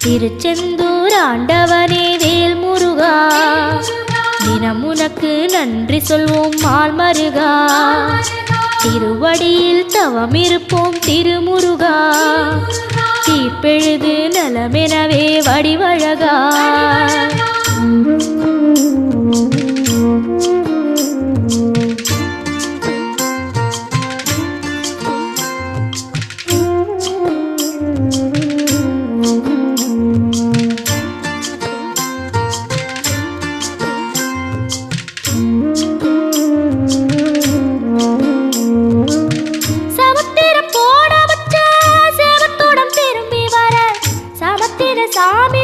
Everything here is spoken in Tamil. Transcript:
திருச்செந்தூர் ஆண்டவனே வேல் முருகா, தினம் உனக்கு நன்றி சொல்வோம் மால் மருகா. திருவடியில் தவம் இருப்போம் திருமுருகா, தீப்பெழுது நலமெனவே வடிவழகா. சாமி